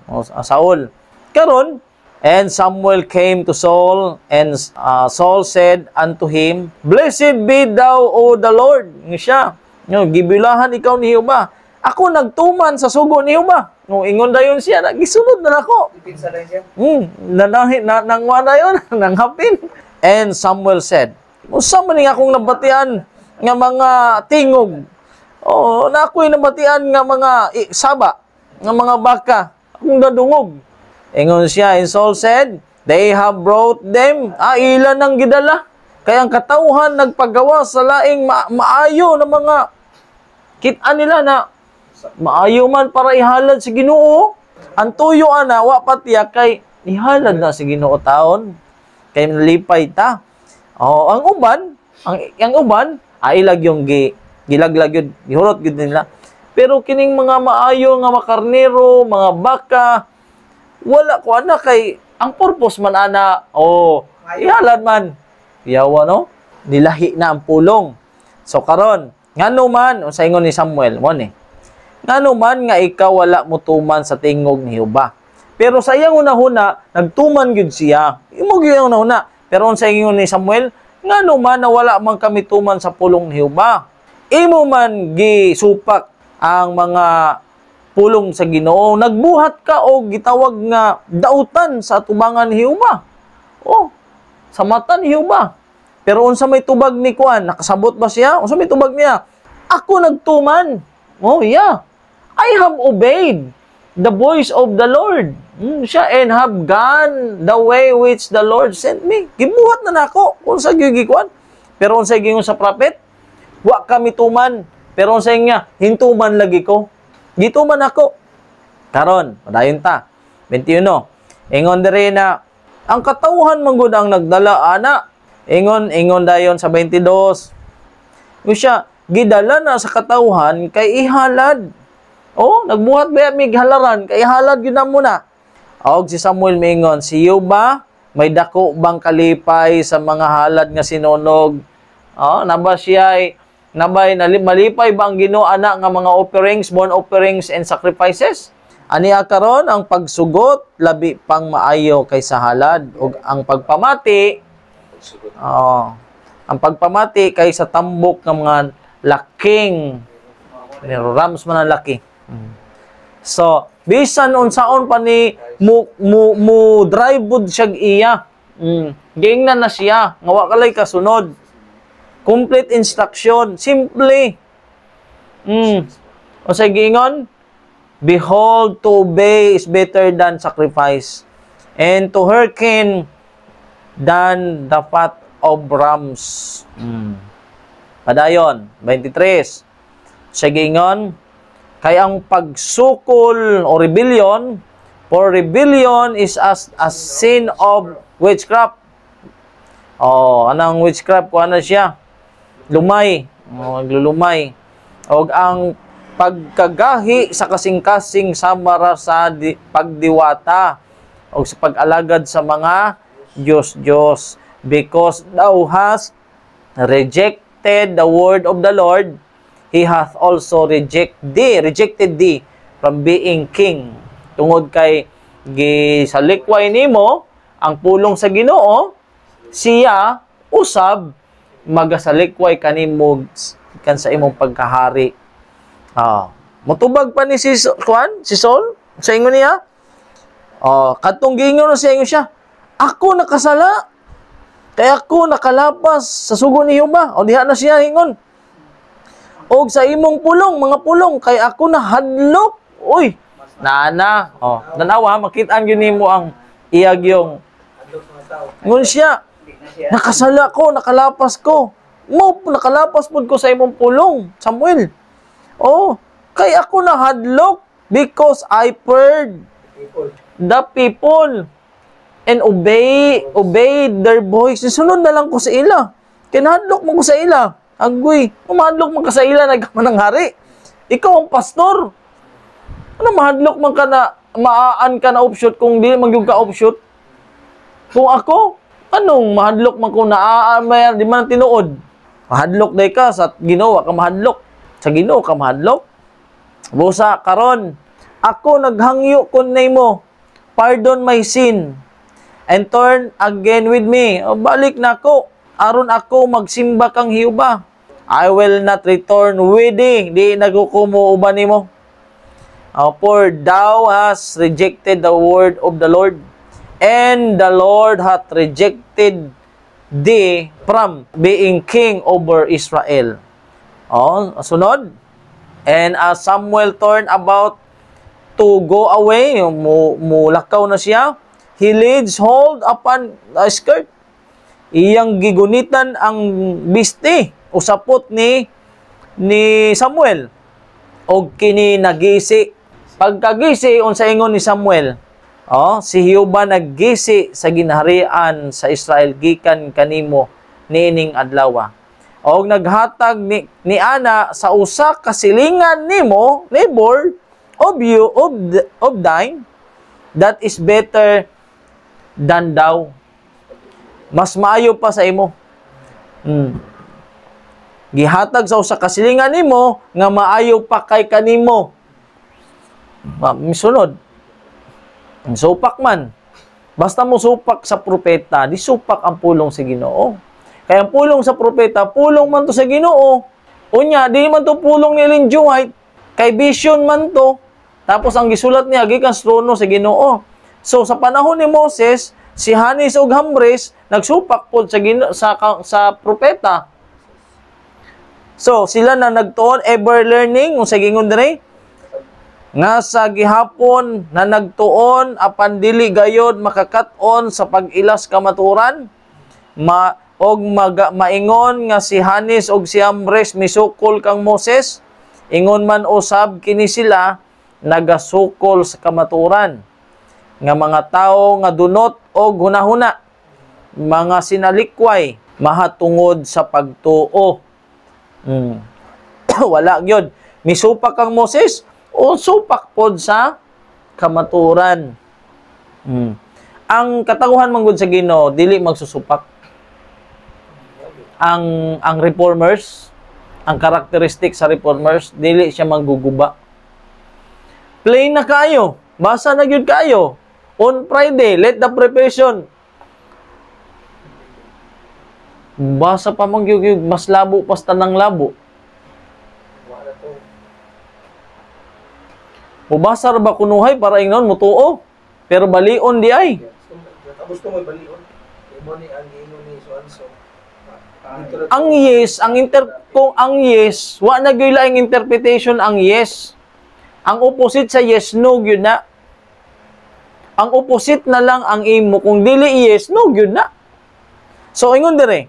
Karon, and Samuel came to Saul, and Saul said unto him, Blessed be thou, O the Lord. Nga siya, gibilahan ikaw ni Hiuba. Ako nagtuman sa sugo ni Hiuba. Ingon dayon siya, nagisunod na ako. Nangwa na yun, nanghapin. And Samuel said, Usa man akong nabatian nga mga tingog. Na ako'y nabatian nga mga saba, nga mga baka. Akong dadungog. Ingon siya, and Saul said, They have brought them. Ilan ang gidala. Kaya ang katauhan nagpagawa sa laing maayo na mga kita nila na maayo man para ihalad si Ginoo. Ang tuyo ana, wa patiya kay ihalad na si Ginoo taon. Kay nalipay ta. Ang uban, ilag yung gilaglag yun, gihurot yun nila. Pero kining mga maayo nga makarnero, mga baka, wala ko ana kay ang purpose man ana ihalad man yawa no nilahi na ang pulong. So karon ngano man unsa ingon ni Samuel mo ni ngano man nga ikaw wala mutuman sa tingog ni Hiuba, pero sa iyang unahuna nagtuman gyud siya imo gyud unahuna. Pero unsa ingon ni Samuel, ngano man na wala man kami tuman sa pulong ni Hiuba, imo man gisupak ang mga pulong sa Ginoo, nagbuhat ka o gitawag nga dautan sa tubangan ni Hiuba. Sa mata ni Hiuba. Pero unsa may tubag ni Kuan, nakasabot ba siya? Unsa may tubag niya? Ako nagtuman. Yeah. I have obeyed the voice of the Lord. Siya, and have gone the way which the Lord sent me. Gibuhat na nako. Unsa gyud gikuan? Pero unsa gingon sa prophet? Wa kami tuman. Pero unsa nga, hintuman lagi ko. Dito man ako. Karon, padayon ta. 21. Ingon diri na ang katawhan man gud ang nagdala ana. Ingon dayon sa 22. Siya, gidala na sa katawhan kay ihalad. Nagbuhat ba mig halaran kay ihalad gyud na muna. Og si Samuel mingon, si Hiuba may dako bang kalipay sa mga halad nga sinunog? Naba siya nabay malipay ba ang Ginoo ana nga mga offerings, burnt offerings and sacrifices? Aniya karon ang pagsugot labi pang maayo kaysa halad, ug ang pagpamati kaysa tambok ng mga laking rams man ang laki. So Bisan unsaon pa ni mu drive bud siya iya. Giingnan na siya, nga wa kalay kasunod. Complete instruction, simple. O sa giingon, behold, to obey is better than sacrifice, and to hearken than the fat of rams. Padayon, 23. Sa giingon, kay ang pagsukol o rebellion, for rebellion is as a sin of witchcraft. Anong witchcraft? Kung ano siya? Lumay. Maglulumay. O ang pagkagahi sa kasing-kasing samara sa pagdiwata o sa pag-alagad sa mga Diyos, because thou hast rejected the word of the Lord, He hath also rejected thee from being king. Tungod kay gisalikway nimo ang pulong sa Ginoo, siya usab magasalikway kanimo kan sa imong pagkahari. Mutubag pa ni si Saul sa ingon niya. Kadtong giingon na siya siya, ako nakasala. Kaya ako nakalapas sa sugo ni Jehova. Diha na siya ingon. Og sa imong pulong, mga pulong, kay ako nahadlok. Uy, nana. Nanawa, makitaan yun nimo ang iyag yung. Ngun siya, nakasala ko, nakalapas ko. Nakalapas po ko sa imong pulong, Samuel. Kay ako nahadlok because I heard the people and obey their voice. Sunod na lang ko sa ila. Kinahadlok mo ko sa ila. Agoy, mahadlok man ka sa ila, nagkaman ng hari. Ikaw ang pastor. Ano mahadlok man ka na, maaan ka na offshoot kung di magyug ka offshoot? Kung ako, anong mahadlok man ko na di man tinuod? Mahadlok day ka sa Ginoo ka mahadlok. Sa Ginoo ka mahadlok. Busa karon, ako naghangyo kun nimo. Pardon my sin and turn again with me. Balik na ako. Aron ako magsimba kang Jehova. I will not return with thee. Di nagukumo uban nimo. For thou hast rejected the word of the Lord, and the Lord hath rejected thee from being king over Israel. Sunod. And as Samuel turned about to go away, mulakaw na siya, he lays hold upon the skirt. Iyang gigunitan ang biste, usapot ni Samuel. O kini nagisi. Pagkagisi, unsa ingon ni Samuel, si Jehova naggisi sa ginharian sa Israel gikan kanimo niining adlaw. Og naghatag ni ana sa usa ka silingan nimo, neighbor, of thine, that is better than thou. Mas maayo pa sa imo. Gihatag sa usa ka silingan nimo nga maayo pa kay kanimo. Misunod. Supak man. Basta mo supak sa propeta, di supak ang pulong sa Ginoo. Kaya ang pulong sa propeta, pulong man to sa Ginoo. Unya, di man to pulong ni Ellen G. White. Kay vision man to. Tapos ang gisulat niya, gikan sa trono sa Ginoo. So sa panahon ni Moses, si Hanis ug Hambres nagsupak pod sa propeta. So sila na nagtuon ever learning ug sa gingon dire nga sa gihapon na nagtuon apan dili gayod makakaton sa pag-ilas kamaturan maingon nga si Hanis ug si Hambres misukol kang Moses, ingon man usab kini sila nagasukol sa kamaturan nga mga tawo nga dunot og hunahuna, mga sinalikway mahatungod sa pagtuo. Wala gyud misupak kang Moses o supak pod sa kamaturan. Ang katawhan man gud sa Ginoo dili magsusupak. Ang reformers, ang karakteristik sa reformers dili siya mangguguba. Plain na kayo, basa na gyud kayo. On Friday, let the preparation. Basa pa man gyud mas labo pas tanang labo. Mubasa ra ba kunuhay para ingnon mutuo? Pero balion di ay. Gusto mo balion. Imo ni ang ingon ni Suanso. Ang yes, kung ang yes, wa na gyud laing interpretation ang yes. Ang opposite sa yes, no gyud na. Ang opposite na lang ang imo. Kung dili yes, no gyud na. So, ingon dire,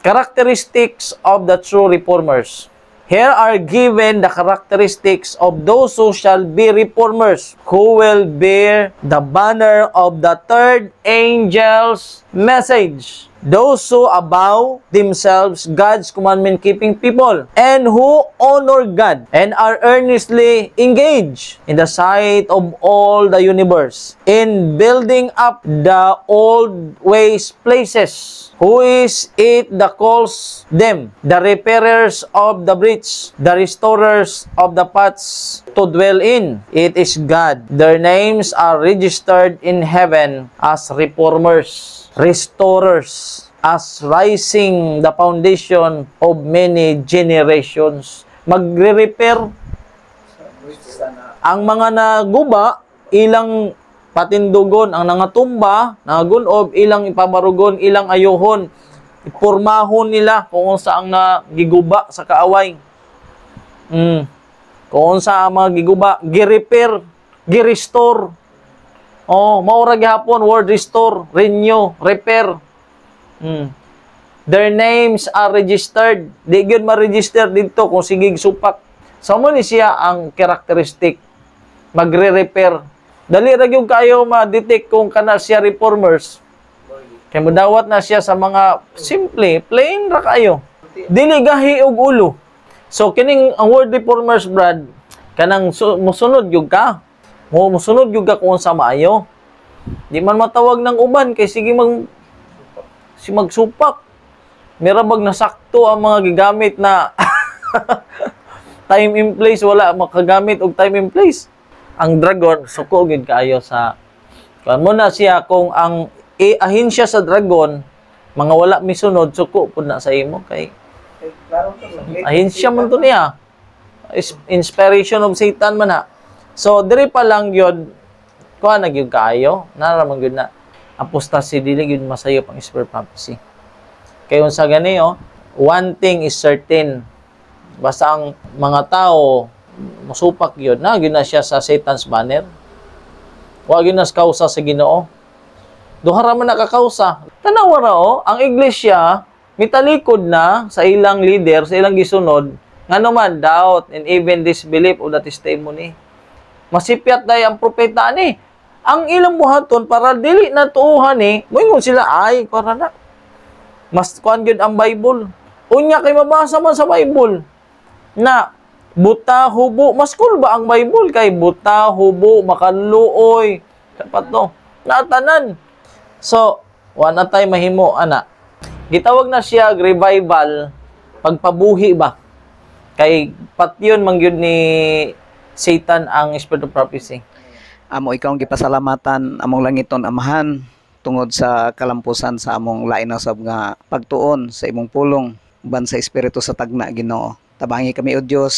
characteristics of the true reformers. Here are given the characteristics of those who shall be reformers, who will bear the banner of the third angel's message. Those who avow themselves God's commandment-keeping people, and who honor God, and are earnestly engaged in the sight of all the universe, in building up the old waste places. Who is it that calls them? The repairers of the breach, the restorers of the paths to dwell in. It is God. Their names are registered in heaven as reformers, restorers, as rising the foundation of many generations. Magre-repair ang mga naguba, ilang patindugon, ang nangatumba, nangagunob, ilang ipamarugon, ilang ayohon, ipurmahon nila kung saan nagiguba sa kaaway. Kung saan mga giguba, gi-repair, gi-restore. Maura gihapon, word restore, renew, repair. Their names are registered. Di gyud ma-register dito kung sigig supak. So mo ni siya ang characteristic. Magre-repair. Dali ra gyud kayo ma-detect kung kana siya reformers. Kay modawat na siya sa mga simple, plain ra kayo. Dili gahi og ulo. So kining ang word reformers, Brad, kanang musunod gyud ka. Musunod gyud ka kung sa maayo. Di man matawag ng uban kay sige magsupak. Mirabag nasakto ang mga gigamit na time in place, wala makagamit og time in place. Ang dragon, suko gid kaayo sa kan mo na siya kung ang ahensya sa dragon mga wala misunod, suko pud na sa imo kay ahensya man to niya. Inspiration of Satan man na. So diri pa lang gyud kuha na gyud kaayo, naraman gyud na apostasy, dili gyud masayop ang spirit prophecy. Kay unsa gani one thing is certain. Basta ang mga tao musupak yun, na siya sa Satan's banner. Wa gyud nas kausa sa Ginoo. Duha ra man nakakausa. Tanawa ra ang iglesia mitalikod na sa ilang leader, sa ilang gisunod, ngano man doubt and even disbelief of the testimony. Masipyat day ang propeta ni. Ang ilang buhaton para dili na tuuhan moingon sila ay para na. Mas kuan gyud ang Bible. Unya kay mabasa man sa Bible na buta, hubo, mas cool ba ang Bible kay buta, hubo, makaluoy, dapat to, natanan. So, wala tayo mahimo, ana. Gitawag na siya revival, pagpabuhi ba? Kay patyon mangyud ni Satan ang spirit of prophecy. Amo ikaw ang gipasalamatan among langiton amahan tungod sa kalampusan sa among lain na sab nga pagtuon sa imong pulong uban sa espiritu sa tagna Ginoo. Tabangi kami o Dios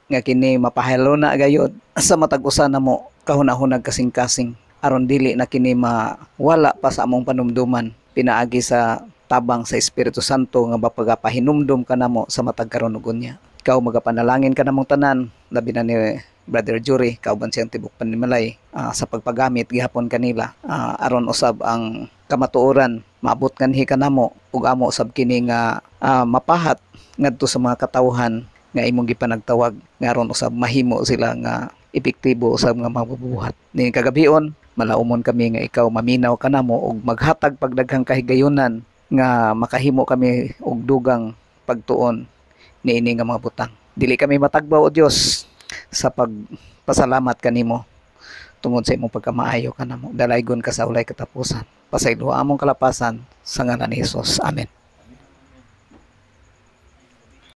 nga kini mapahalo na gayud sa matag usa namo kahunahunag kasing-kasing aron dili na kini mawala pa sa among panumduman pinaagi sa tabang sa Espiritu Santo nga mapagapahinumdum kanamo sa matag karon ug unya. Ikaw magapanalangin kanamong tanan labi na ni Brother Jury kauban siyang tibok panimalay sa pagpagamit gihapon kanila aron usab ang kamatuoran maabot kanhi kanamo ug amo usab kini nga mapahat ngadto sa mga katawhan nga imong gipanagtawag nga aron usab mahimo sila nga epektibo usab nga mabubuhat. Ni kagabion malaumon kami nga ikaw maminaw kanamo ug maghatag pagdaghang kahigayunan nga makahimo kami og dugang pagtuon niini nga mga butang. Dili kami matagbaw o Dios sa pagpasalamat kanimo tungod sa imong pagkamaayo kanamo. Dalaygon ka sa ulay katapusan. Pasaylo among kalapasan sa ngalan ni Hesus. Amen.